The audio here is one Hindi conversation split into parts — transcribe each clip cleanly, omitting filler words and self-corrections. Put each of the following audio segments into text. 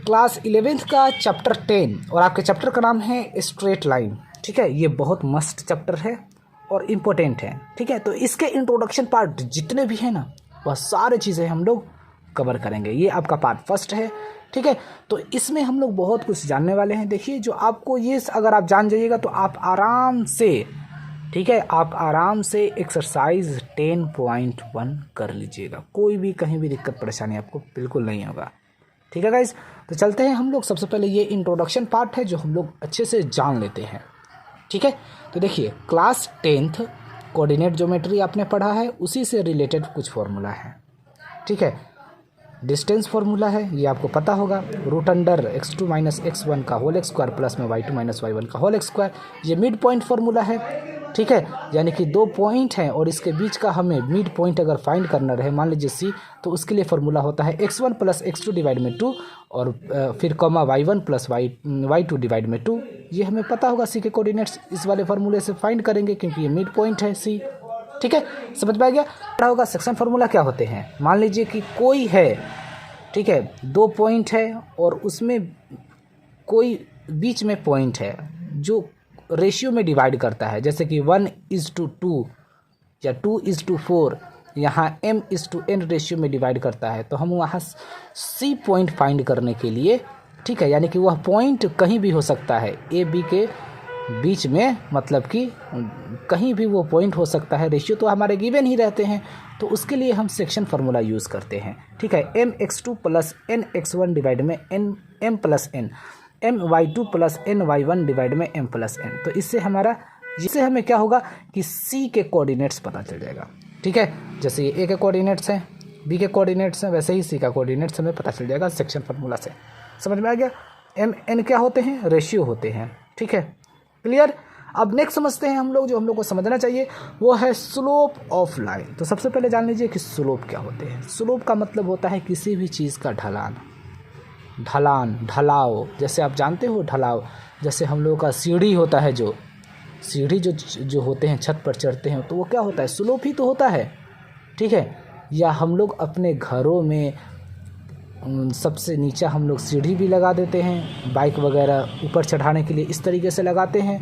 क्लास 11th का चैप्टर 10 और आपके चैप्टर का नाम है स्ट्रेट लाइन। ठीक है, ये बहुत मस्त चैप्टर है और इम्पोर्टेंट है। ठीक है, तो इसके इंट्रोडक्शन पार्ट जितने भी हैं ना, वह सारे चीज़ें हम लोग कवर करेंगे। ये आपका पार्ट फर्स्ट है। ठीक है, तो इसमें हम लोग बहुत कुछ जानने वाले हैं। देखिए, जो आपको ये अगर आप जान जाइएगा तो आप आराम से, ठीक है, आप आराम से एक्सरसाइज 10.1 कर लीजिएगा। कोई भी कहीं भी दिक्कत परेशानी आपको बिल्कुल नहीं होगा। ठीक है गाइज, तो चलते हैं हम लोग। सबसे पहले ये इंट्रोडक्शन पार्ट है जो हम लोग अच्छे से जान लेते हैं। ठीक है, तो देखिए, क्लास 10th कोऑर्डिनेट ज्योमेट्री आपने पढ़ा है, उसी से रिलेटेड कुछ फॉर्मूला है। ठीक है, डिस्टेंस फार्मूला है, ये आपको पता होगा। Root under x2 minus x1 का होल स्क्वायर प्लस में y2 माइनस y1 का होल स्क्वायर। ये मिड पॉइंट फार्मूला है। ठीक है, यानी कि दो पॉइंट हैं और इसके बीच का हमें मिड पॉइंट अगर फाइंड करना रहे, मान लीजिए c, तो उसके लिए फार्मूला होता है x1 प्लस x2 डिवाइड में 2 और फिर comma y1 plus y2 divide में 2। ये हमें पता होगा। c के कोऑर्डिनेट्स इस वाले फार्मूले से फाइंड करेंगे क्योंकि ये मिड पॉइंट है c। ठीक है, समझ में आ गया। पढ़ा होगा सेक्शन फार्मूला क्या होते हैं। मान लीजिए कि कोई है, ठीक है, दो पॉइंट है और उसमें कोई बीच में पॉइंट है जो रेशियो में डिवाइड करता है, जैसे कि 1:2 या 2:4, यहाँ m:n रेशियो में डिवाइड करता है। तो हम वहाँ c पॉइंट फाइंड करने के लिए, ठीक है, यानी कि वह पॉइंट कहीं भी हो सकता है ए बी के बीच में, मतलब कि कहीं भी वो पॉइंट हो सकता है। रेशियो तो हमारे गिवन ही रहते हैं, तो उसके लिए हम सेक्शन फार्मूला यूज़ करते हैं। ठीक है, mx2 प्लस nx1 डिवाइड में m plus n, my2 plus ny1 divide में m प्लस n। तो इससे हमें क्या होगा कि c के कोऑर्डिनेट्स पता चल जाएगा। ठीक है, जैसे ये a के कोऑर्डिनेट्स हैं, b के कोऑर्डिनेट्स हैं, वैसे ही c का कोऑर्डिनेट्स हमें पता चल जाएगा सेक्शन फार्मूला से। समझ में आ गया। m n क्या होते हैं, रेशियो होते हैं। ठीक है, क्लियर। अब नेक्स्ट समझते हैं हम लोग, जो हम लोग को समझना चाहिए वो है स्लोप ऑफ लाइन। तो सबसे पहले जान लीजिए कि स्लोप क्या होते हैं। स्लोप का मतलब होता है किसी भी चीज़ का ढलाव। जैसे आप जानते हो ढलाव, जैसे हम लोगों का सीढ़ी होता है, जो सीढ़ी जो होते हैं छत पर चढ़ते हैं, तो वो क्या होता है, स्लोप ही तो होता है। ठीक है, या हम लोग अपने घरों में सबसे नीचे हम लोग सीढ़ी भी लगा देते हैं, बाइक वगैरह ऊपर चढ़ाने के लिए इस तरीके से लगाते हैं।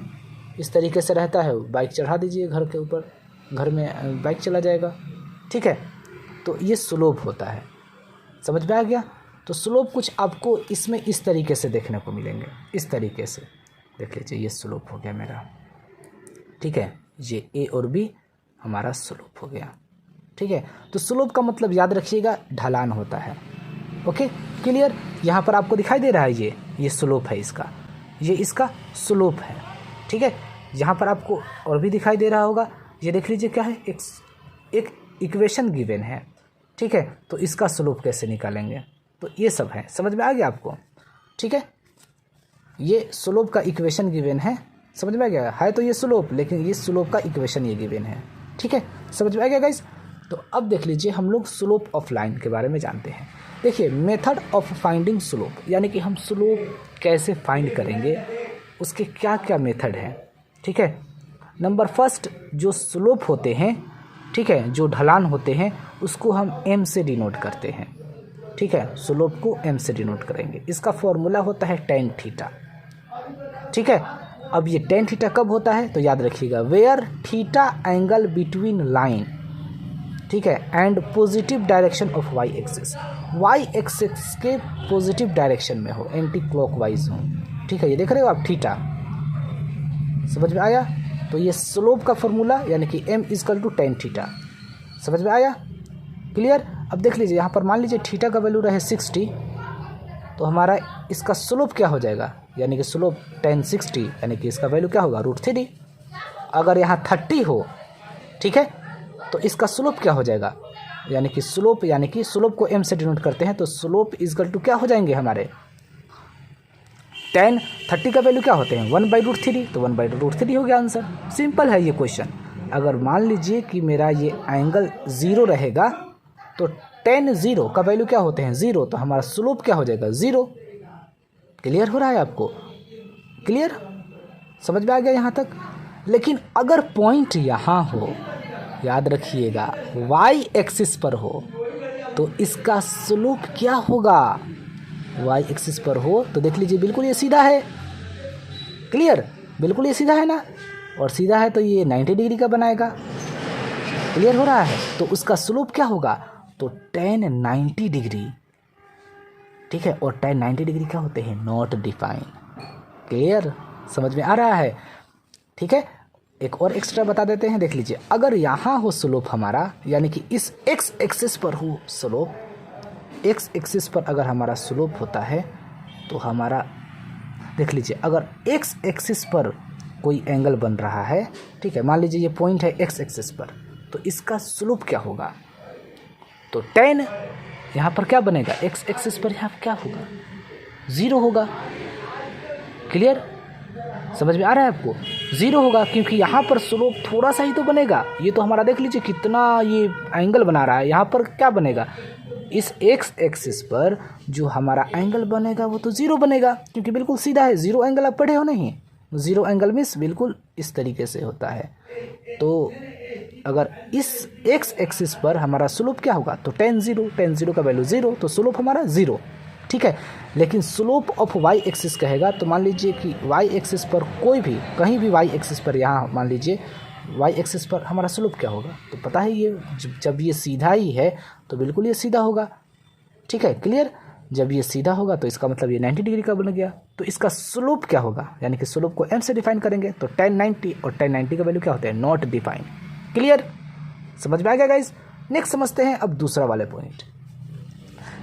इस तरीके से रहता है, बाइक चढ़ा दीजिए घर के ऊपर, घर में बाइक चला जाएगा। ठीक है, तो ये स्लोप होता है। समझ में आ गया। तो स्लोप कुछ आपको इसमें इस तरीके से देखने को मिलेंगे। इस तरीके से देख लीजिए, ये स्लोप हो गया मेरा। ठीक है, ये ए और बी हमारा स्लोप हो गया। ठीक है, तो स्लोप का मतलब याद रखिएगा, ढलान होता है। Okay, clear. यहाँ पर आपको दिखाई दे रहा है ये स्लोप है इसका, ये इसका स्लोप है। ठीक है, यहाँ पर आपको और भी दिखाई दे रहा होगा, ये देख लीजिए क्या है, एक इक्वेशन गिवन है। ठीक है, तो इसका स्लोप कैसे निकालेंगे, तो ये सब है। समझ में आ गया आपको। ठीक है, ये स्लोप का इक्वेशन गिवन है, समझ में आ गया है। तो ये स्लोप, लेकिन ये स्लोप का इक्वेशन ये गिवन है। ठीक है, समझ में आ गया गाइस। तो अब देख लीजिए, हम लोग स्लोप ऑफ लाइन के बारे में जानते हैं। देखिए, मेथड ऑफ फाइंडिंग स्लोप, यानी कि हम स्लोप कैसे फाइंड करेंगे, उसके क्या क्या मेथड हैं। ठीक है, नंबर फर्स्ट, जो स्लोप होते हैं, ठीक है, जो ढलान होते हैं, उसको हम m से डिनोट करते हैं। ठीक है, स्लोप को m से डिनोट करेंगे। इसका फॉर्मूला होता है tan थीटा। ठीक है, अब ये tan थीटा कब होता है, तो याद रखिएगा, where theta angle between line, ठीक है, and positive direction of y axis, y axis के पॉजिटिव डायरेक्शन में हो, एंटी क्लॉकवाइज हो। ठीक है, ये देख रहे हो आप, थीटा। समझ में आया। तो ये स्लोप का फॉर्मूला, यानी कि m = tan थीटा। समझ में आया, क्लियर। अब देख लीजिए, यहाँ पर मान लीजिए थीटा का वैल्यू रहे 60, तो हमारा इसका स्लोप क्या हो जाएगा, यानी कि स्लोप tan 60, यानी कि इसका वैल्यू क्या होगा, √3। अगर यहाँ 30 हो, ठीक है, तो इसका स्लोप क्या हो जाएगा, यानी कि स्लोप को m से डिनोट करते हैं, तो स्लोप = क्या हो जाएंगे हमारे, tan 30 का वैल्यू क्या होते हैं, 1/√3, तो 1/√3 हो गया आंसर। सिंपल है ये क्वेश्चन। अगर मान लीजिए कि मेरा ये एंगल 0 रहेगा, तो tan 0 का वैल्यू क्या होते हैं, 0, तो हमारा स्लोप क्या हो जाएगा, 0। क्लियर हो रहा है आपको, क्लियर, समझ में आ गया यहाँ तक। लेकिन अगर पॉइंट यहाँ हो, याद रखिएगा, y एक्सिस पर हो, तो इसका स्लोप क्या होगा, वाई एक्सिस पर हो तो देख लीजिए बिल्कुल ये सीधा है। क्लियर, बिल्कुल ये सीधा है ना, और सीधा है तो ये 90 डिग्री का बनाएगा। क्लियर हो रहा है, तो उसका स्लोप क्या होगा, तो tan 90 डिग्री, ठीक है, और tan 90 डिग्री क्या होते हैं, नॉट डिफाइन। क्लियर, समझ में आ रहा है, ठीक है। एक और एक्स्ट्रा बता देते हैं, देख लीजिए, अगर यहाँ हो स्लोप हमारा, यानी कि इस एक्स एक्सिस पर हो स्लोप, एक्स एक्सिस पर अगर हमारा स्लोप होता है तो हमारा देख लीजिए, अगर एक्स एक्सिस पर कोई एंगल बन रहा है, ठीक है, मान लीजिए ये पॉइंट है एक्स एक्सिस पर, तो इसका स्लोप क्या होगा, तो tan यहाँ पर क्या बनेगा, एक्स एक्सिस पर यहाँ क्या होगा, 0 होगा। क्लियर, समझ में आ रहा है आपको, 0 होगा, क्योंकि यहाँ पर स्लोप थोड़ा सा ही तो बनेगा। ये तो हमारा देख लीजिए कितना ये एंगल बना रहा है, यहाँ पर क्या बनेगा, इस एक्स एक्सिस पर जो हमारा एंगल बनेगा वो तो 0 बनेगा, क्योंकि बिल्कुल सीधा है। 0 एंगल आप पढ़े हो नहीं, 0 एंगल मीन्स बिल्कुल इस तरीके से होता है। तो अगर इस एक्स एक्सिस पर हमारा स्लोप क्या होगा, तो tan 0 का वैल्यू 0, तो स्लोप हमारा 0, ठीक है। लेकिन स्लोप ऑफ वाई एक्सिस कहेगा, तो मान लीजिए कि वाई एक्सिस पर कोई भी, कहीं भी वाई एक्सिस पर, यहाँ मान लीजिए वाई एक्सिस पर हमारा स्लोप क्या होगा, तो पता है ये जब ये सीधा ही है तो बिल्कुल ये सीधा होगा, ठीक है। क्लियर, जब ये सीधा होगा तो इसका मतलब ये 90 डिग्री का बन गया, तो इसका स्लोप क्या होगा, यानी कि स्लोप को m से डिफाइन करेंगे, तो tan 90, और tan 90 का वैल्यू क्या होता है, नॉट डिफाइन। क्लियर, समझ में आ गया गाइस। नेक्स्ट समझते हैं अब दूसरा वाले पॉइंट।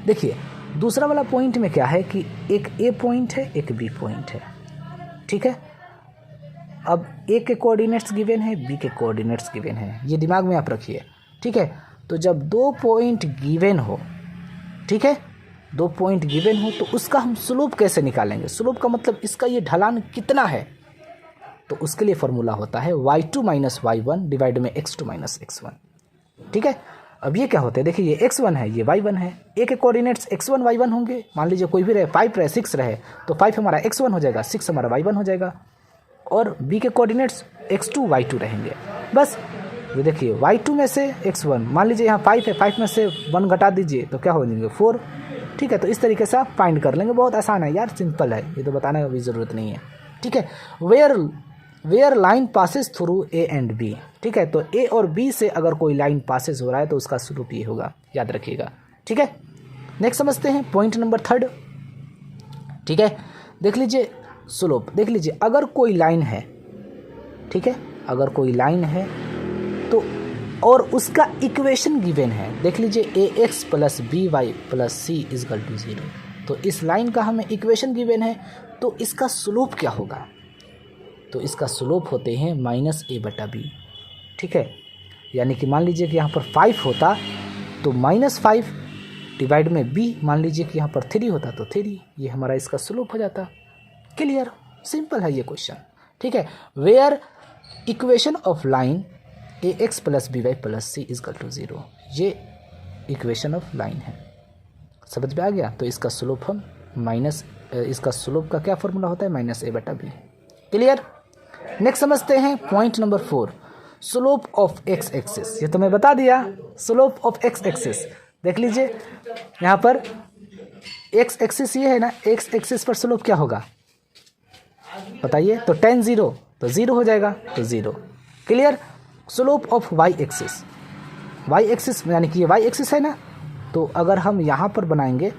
देखिए दूसरा वाला पॉइंट में क्या है कि एक ए पॉइंट है, एक बी पॉइंट है, ठीक है। अब ए के कोऑर्डिनेट्स गिवन है, बी के कोऑर्डिनेट्स गिवन है, ये दिमाग में आप रखिए, ठीक है। तो जब 2 पॉइंट गिवन हो, ठीक है, 2 पॉइंट गिवन हो, तो उसका हम स्लोप कैसे निकालेंगे, स्लोप का मतलब इसका ये ढलान कितना है, तो उसके लिए फॉर्मूला होता है y2 माइनस y1 डिवाइड में x2 माइनस x1, ठीक है। अब ये क्या होते हैं, देखिए ये x1 है, ये y1 है, ए के कोऑर्डिनेट्स x1 y1 होंगे, मान लीजिए कोई भी रहे, 5 रहे, 6 रहे, तो 5 हमारा x1 हो जाएगा, 6 हमारा y1 हो जाएगा, और बी के कोऑर्डिनेट्स x2 y2 रहेंगे। बस ये देखिए y2 में से x1, मान लीजिए यहाँ 5 है, 5 में से 1 घटा दीजिए तो क्या हो जाएंगे 4, ठीक है। तो इस तरीके से आप फाइंड कर लेंगे, बहुत आसान है यार, सिंपल है, ये तो बताने की ज़रूरत नहीं है, ठीक है। Where line passes through A and B, ठीक है, तो ए और बी से अगर कोई लाइन पासेस हो रहा है तो उसका स्लोप ये होगा, याद रखिएगा, ठीक है। नेक्स्ट समझते हैं पॉइंट नंबर 3, ठीक है। देख लीजिए स्लोप, देख लीजिए अगर कोई लाइन है, ठीक है, अगर कोई लाइन है तो, और उसका इक्वेशन गिवन है, देख लीजिए a x plus B Y plus C equal to 0, तो इस लाइन का हमें इक्वेशन गिवन है, तो इसका स्लोप क्या होगा, तो इसका स्लोप होते हैं -a/b, ठीक है। यानी कि मान लीजिए कि यहाँ पर 5 होता तो -5 डिवाइड में b, मान लीजिए कि यहाँ पर 3 होता तो 3, ये हमारा इसका स्लोप हो जाता। क्लियर, सिंपल है ये क्वेश्चन, ठीक है। Where equation of line A x plus B Y plus C equal to 0, ये इक्वेशन ऑफ लाइन है, समझ में आ गया। तो इसका स्लोप हम इसका स्लोप का क्या फॉर्मूला होता है, -a/b। क्लियर। नेक्स्ट समझते हैं point number 4, slope of x axis. ये तो मैं बता दिया, स्लोप ऑफ एक्स एक्सिस, देख लीजिए यहाँ पर एक्स एक्सिस ये है ना, एक्स एक्सिस पर स्लोप क्या होगा बताइए, तो tan 0, तो 0 हो जाएगा, तो 0। Clear. Slope of Y axis, Y axis यानी कि ये वाई एक्सिस है ना, तो अगर हम यहाँ पर बनाएंगे,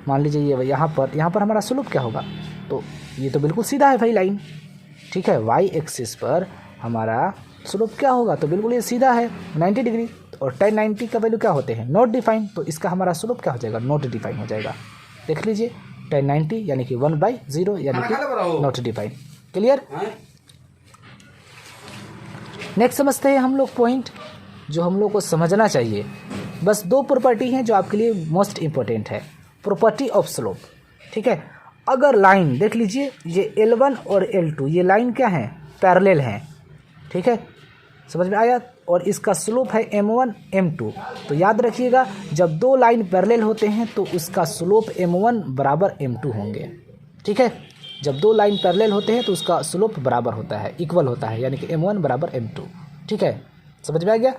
मान लीजिए ये यहाँ पर हमारा स्लोप क्या होगा, तो ये तो बिल्कुल सीधा है भाई लाइन, ठीक है। वाई एक्सिस पर हमारा स्लोप क्या होगा, तो बिल्कुल ये सीधा है 90 डिग्री, और tan 90 का वैल्यू क्या होते हैं, नॉट डिफाइन, तो इसका हमारा स्लोप क्या हो जाएगा, नॉट डिफाइन हो जाएगा। देख लीजिए tan 90 यानी कि 1/0 यानी कि नॉट डिफाइन। क्लियर। नेक्स्ट समझते हैं हम लोग पॉइंट जो हम लोग को समझना चाहिए, बस 2 प्रॉपर्टी हैं जो आपके लिए मोस्ट इम्पोर्टेंट है, प्रॉपर्टी ऑफ स्लोप, ठीक है। अगर लाइन देख लीजिए ये L1 और L2 ये लाइन क्या है, पैरेलल हैं, ठीक है, समझ में आया, और इसका स्लोप है m1 m2, तो याद रखिएगा जब 2 लाइन पैरेलल होते हैं तो उसका स्लोप m1 बराबर m2 होंगे, ठीक है। जब 2 लाइन पैरेलल होते हैं तो उसका स्लोप बराबर होता है, इक्वल होता है, यानी कि m1 बराबर m2, ठीक है, समझ में आ गया।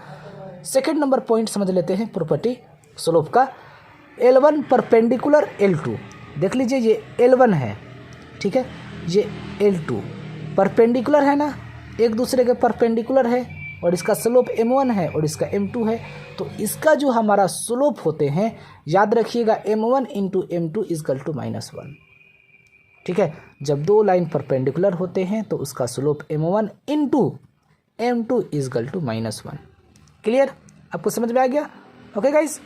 सेकंड नंबर पॉइंट समझ लेते हैं प्रॉपर्टी स्लोप का, L1 परपेंडिकुलर L2, देख लीजिए ये L1 है, ठीक है, ये L2 परपेंडिकुलर है ना, एक दूसरे के परपेंडिकुलर है, और इसका स्लोप m1 है और इसका m2 है। तो इसका जो हमारा स्लोप होते हैं, याद रखिएगा m1 into m2 equal to -1, ठीक है। जब दो लाइन परपेंडिकुलर होते हैं तो उसका slope m1 into m2 equal to -1। Clear, आपको समझ में आ गया? Okay guys.